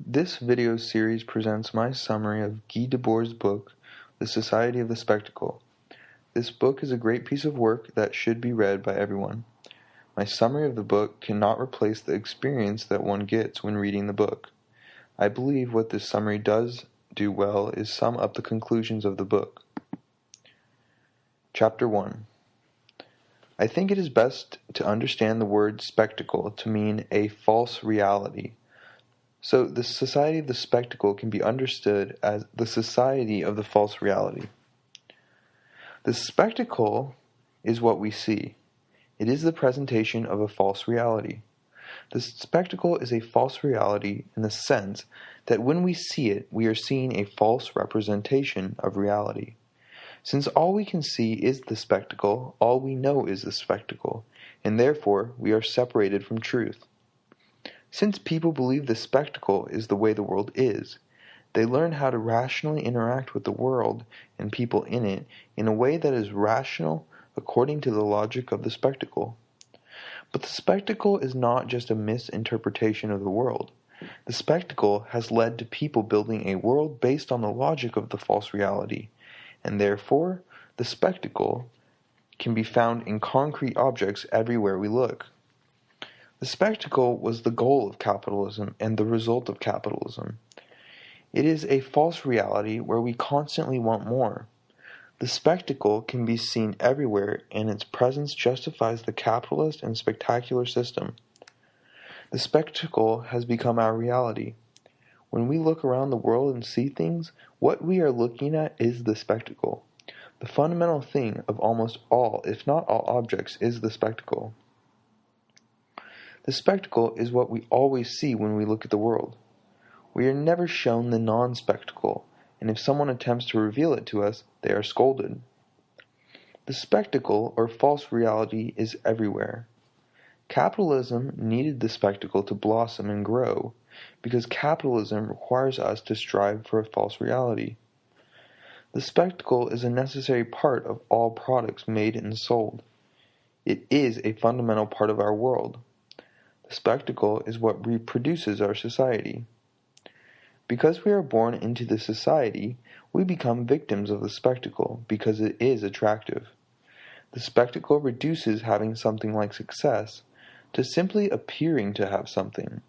This video series presents my summary of Guy Debord's book, The Society of the Spectacle. This book is a great piece of work that should be read by everyone. My summary of the book cannot replace the experience that one gets when reading the book. I believe what this summary does do well is sum up the conclusions of the book. Chapter 1. I think it is best to understand the word spectacle to mean a false reality. So the society of the spectacle can be understood as the society of the false reality. The spectacle is what we see. It is the presentation of a false reality. The spectacle is a false reality in the sense that when we see it, we are seeing a false representation of reality. Since all we can see is the spectacle, all we know is the spectacle, and therefore we are separated from truth. Since people believe the spectacle is the way the world is, they learn how to rationally interact with the world and people in it in a way that is rational according to the logic of the spectacle. But the spectacle is not just a misinterpretation of the world. The spectacle has led to people building a world based on the logic of the false reality, and therefore the spectacle can be found in concrete objects everywhere we look. The spectacle was the goal of capitalism and the result of capitalism. It is a false reality where we constantly want more. The spectacle can be seen everywhere, and its presence justifies the capitalist and spectacular system. The spectacle has become our reality. When we look around the world and see things, what we are looking at is the spectacle. The fundamental thing of almost all, if not all objects, is the spectacle. The spectacle is what we always see when we look at the world. We are never shown the non-spectacle, and if someone attempts to reveal it to us, they are scolded. The spectacle, or false reality, is everywhere. Capitalism needed the spectacle to blossom and grow, because capitalism requires us to strive for a false reality. The spectacle is a necessary part of all products made and sold. It is a fundamental part of our world. The spectacle is what reproduces our society. Because we are born into the society, we become victims of the spectacle because it is attractive. The spectacle reduces having something like success to simply appearing to have something.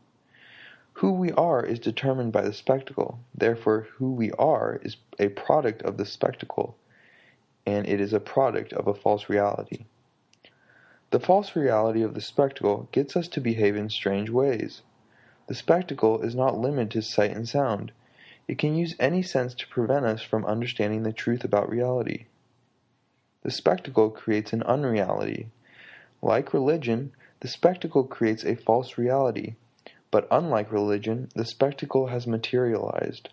Who we are is determined by the spectacle. Therefore, who we are is a product of the spectacle, and it is a product of a false reality. The false reality of the spectacle gets us to behave in strange ways. The spectacle is not limited to sight and sound. It can use any sense to prevent us from understanding the truth about reality. The spectacle creates an unreality. Like religion, the spectacle creates a false reality. But unlike religion, the spectacle has materialized.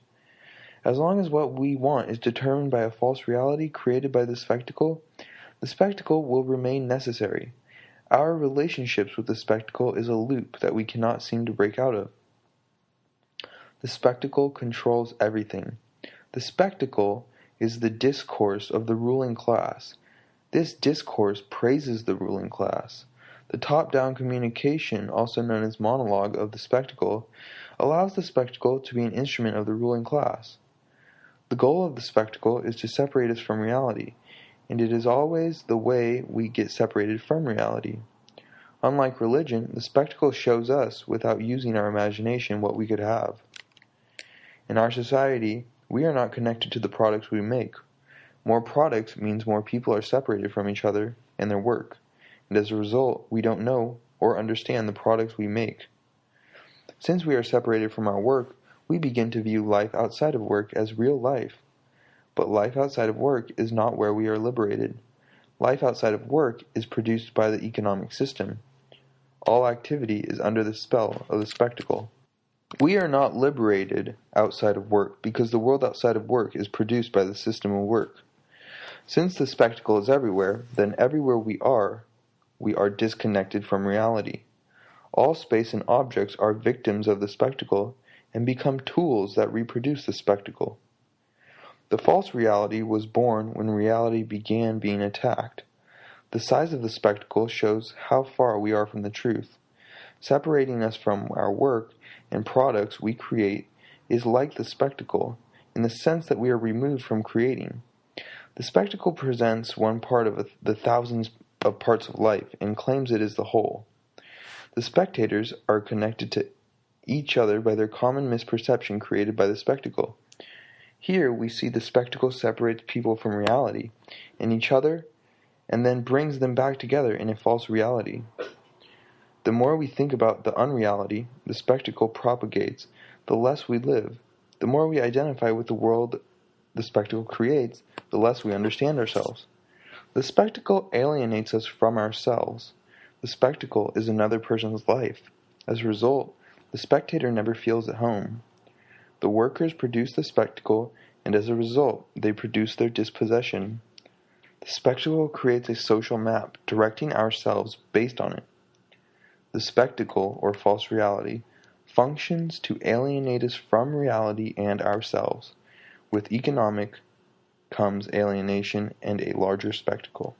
As long as what we want is determined by a false reality created by the spectacle will remain necessary. Our relationships with the spectacle is a loop that we cannot seem to break out of. The spectacle controls everything. The spectacle is the discourse of the ruling class. This discourse praises the ruling class. The top-down communication, also known as monologue of the spectacle, allows the spectacle to be an instrument of the ruling class. The goal of the spectacle is to separate us from reality, and it is always the way we get separated from reality. Unlike religion, the spectacle shows us, without using our imagination, what we could have. In our society, we are not connected to the products we make. More products means more people are separated from each other and their work, and as a result, we don't know or understand the products we make. Since we are separated from our work, we begin to view life outside of work as real life. But life outside of work is not where we are liberated. Life outside of work is produced by the economic system. All activity is under the spell of the spectacle. We are not liberated outside of work because the world outside of work is produced by the system of work. Since the spectacle is everywhere, then everywhere we are disconnected from reality. All space and objects are victims of the spectacle and become tools that reproduce the spectacle. The false reality was born when reality began being attacked. The size of the spectacle shows how far we are from the truth. Separating us from our work and products we create is like the spectacle, in the sense that we are removed from creating. The spectacle presents one part of the thousands of parts of life and claims it is the whole. The spectators are connected to each other by their common misperception created by the spectacle. Here we see the spectacle separates people from reality and each other, and then brings them back together in a false reality. The more we think about the unreality the spectacle propagates, the less we live. The more we identify with the world the spectacle creates, the less we understand ourselves. The spectacle alienates us from ourselves. The spectacle is another person's life. As a result, the spectator never feels at home. The workers produce the spectacle, and as a result, they produce their dispossession. The spectacle creates a social map, directing ourselves based on it. The spectacle, or false reality, functions to alienate us from reality and ourselves. With economic comes alienation and a larger spectacle.